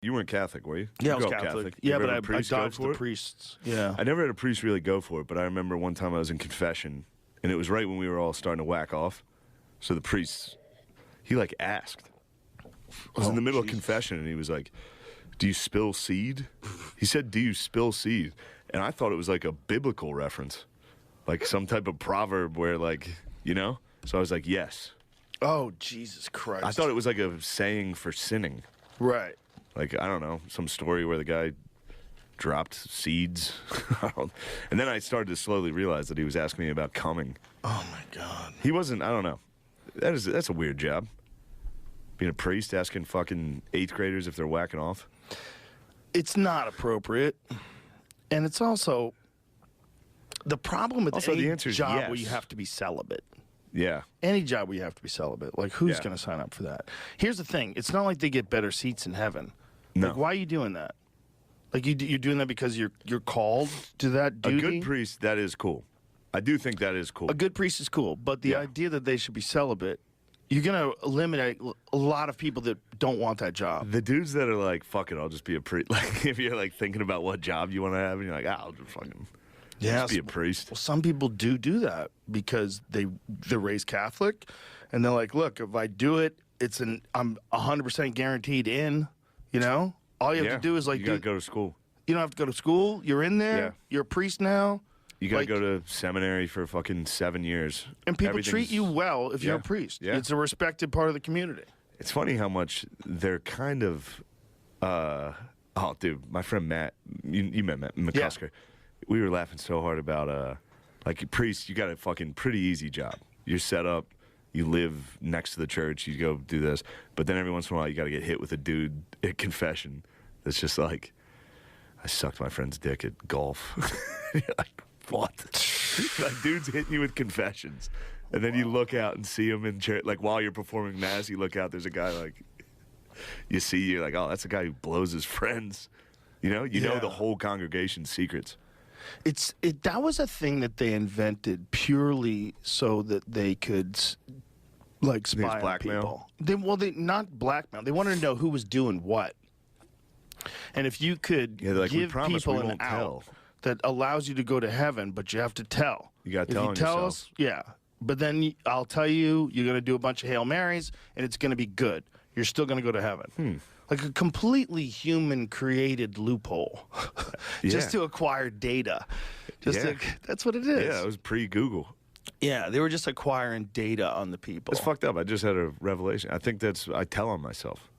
You weren't Catholic, were you? Yeah, I You was grew up Catholic. You Yeah, ever but have a I priest go dodged for the it? priests. Yeah. I never had a priest really go for it, but I remember one time I was in confession, and it was right when we were all starting to whack off. So the priest, he like asked. I was in the middle of confession, and he was like, "Do you spill seed?" He said, "Do you spill seed?" And I thought it was like a biblical reference, like some type of proverb where, like, you know. So I was like, "Yes." Oh, Jesus Christ. I thought it was like a saying for sinning. Right. Like, I don't know, some story where the guy dropped seeds. And then I started to slowly realize that he was asking me about coming. Oh, my God. He wasn't, I don't know. That's a weird job. Being a priest asking fucking 8th graders if they're whacking off. It's not appropriate. And it's also the problem with Also, any the answer is job yes. where you have to be celibate. Yeah. Any job where you have to be celibate. Like, who's Yeah. going to sign up for that? Here's the thing. It's not like they get better seats in heaven. No. Like, why are you doing that? Like, you're doing that because you're called to that duty? A good priest, that is cool. I do think that is cool. A good priest is cool, but the idea that they should be celibate, you're going to eliminate a lot of people that don't want that job. The dudes that are like, fuck it, I'll just be a priest. Like, if you're like thinking about what job you want to have, and you're like, I'll just fucking just be a priest. Well, some people do that because they're raised Catholic, and they're like, look, if I do it, I'm 100% guaranteed in. You know, all you have to do is like you gotta go to school. You don't have to go to school. You're in there. Yeah. You're a priest now. You gotta go to seminary for fucking 7 years. And people treat you well if you're a priest. Yeah. It's a respected part of the community. It's funny how much they're kind of, oh, dude, my friend Matt, you met Matt McCusker. Yeah. We were laughing so hard about, like, a priest, you got a fucking pretty easy job. You're set up, you live next to the church, you go do this. But then every once in a while, you got to get hit with a dude at confession that's just like, I sucked my friend's dick at golf. You're like, what? Like, dude's hitting you with confessions. And then you look out and see him in church. Like, while you're performing mass, you look out, there's a guy, like, you see, you're like, oh, that's a guy who blows his friends. You know? You know the whole congregation's secrets. That was a thing that they invented purely so that they could, like, spy on people. They not blackmail. They wanted to know who was doing what. And if you could give people an out that allows you to go to heaven, but you have to tell. You got to tell yourself. Us, yeah. But then I'll tell you, you're going to do a bunch of Hail Marys, and it's going to be good. You're still going to go to heaven. Like a completely human-created loophole just to acquire data. That's what it is. Yeah, it was pre-Google. Yeah, they were just acquiring data on the people. It's fucked up. I just had a revelation. I think I tell on myself.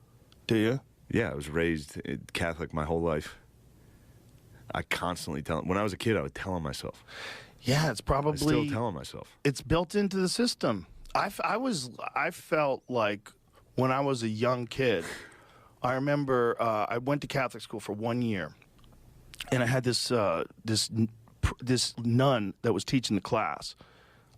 Do you? Yeah, I was raised Catholic my whole life. I constantly tell. When I was a kid, I would tell on myself. Yeah, it's probably. I still tell on myself. It's built into the system. I felt like when I was a young kid, I remember I went to Catholic school for 1 year, and I had this nun that was teaching the class.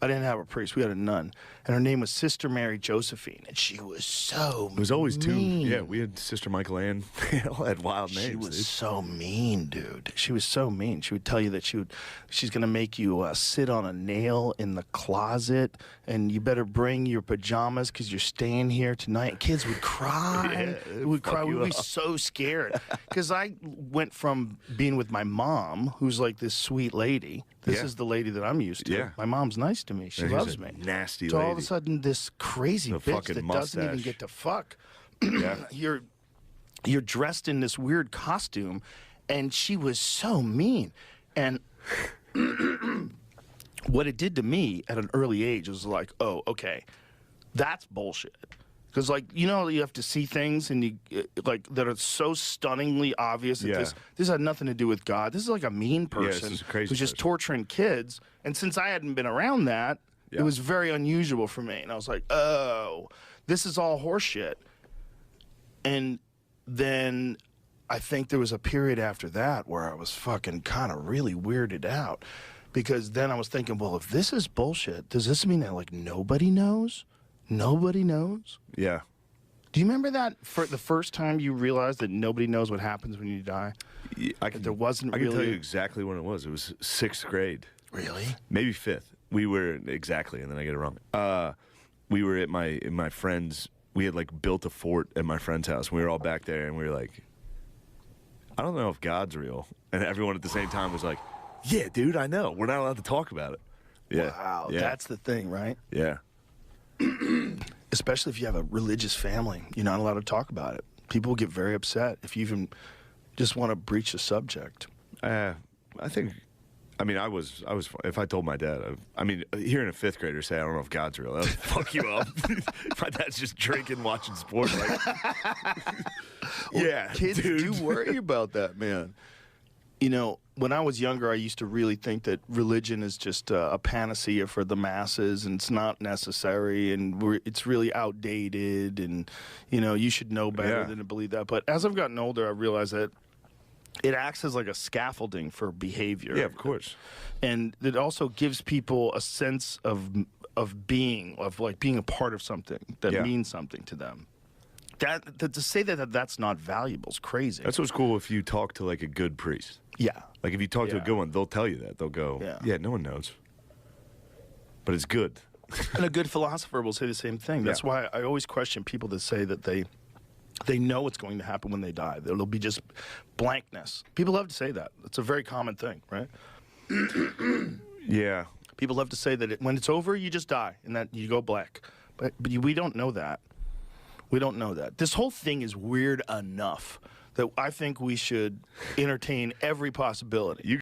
I didn't have a priest. We had a nun. And her name was Sister Mary Josephine. And she was so mean. It was always two. Yeah, we had Sister Michael Ann. They all had wild names. She was so mean, dude. She was so mean. She would tell you that she's going to make you sit on a nail in the closet, and you better bring your pajamas because you're staying here tonight. And kids would cry. Yeah, We'd be so scared. Because I went from being with my mom, who's like this sweet lady. This is the lady that I'm used to. Yeah. My mom's nice to me. She loves me. Nasty so lady. all of a sudden, this crazy bitch that doesn't even get to fuck. You're dressed in this weird costume, and she was so mean. And what it did to me at an early age was like, oh, okay, that's bullshit. Because, like, you know, you have to see things and you like that are so stunningly obvious that this had nothing to do with God. This is like a mean person who's just torturing kids. And since I hadn't been around that, it was very unusual for me. And I was like, oh, this is all horseshit. And then I think there was a period after that where I was fucking kind of really weirded out. Because then I was thinking, well, if this is bullshit, does this mean that, like, nobody knows? Nobody knows? Yeah. Do you remember that for the first time you realized that nobody knows what happens when you die? I can tell you exactly when it was. It was 6th grade. Really? Maybe 5th. We were exactly, and then I get it wrong. We were at my friend's. We had like built a fort at my friend's house. We were all back there, and we were like, I don't know if God's real. And everyone at the same time was like, yeah, dude, I know. We're not allowed to talk about it. Yeah. Wow, Yeah. that's the thing, right? Yeah. Especially if you have a religious family, you're not allowed to talk about it. People get very upset if you even just want to breach the subject. I think, I mean, I was, if I told my dad, I mean, hearing a fifth grader say, I don't know if God's real, that would fuck you up. My dad's just drinking, watching sports. Like, yeah, Kids dude. do worry about that, man. You know, when I was younger, I used to really think that religion is just a panacea for the masses, and it's not necessary, and it's really outdated, and, you know, you should know better than to believe that. But as I've gotten older, I realized that it acts as like a scaffolding for behavior. Yeah, of course. And it also gives people a sense of being, of like being a part of something that means something to them. That to say that's not valuable is crazy. That's what's cool if you talk to like a good priest. Yeah. Like if you talk to a good one, they'll tell you that. They'll go, yeah, no one knows. But it's good. And a good philosopher will say the same thing. That's why I always question people that say that they know what's going to happen when they die. There'll be just blankness. People love to say that. It's a very common thing, right? Yeah. People love to say that when it's over, you just die and that you go black. But we don't know that. We don't know that. This whole thing is weird enough that I think we should entertain every possibility.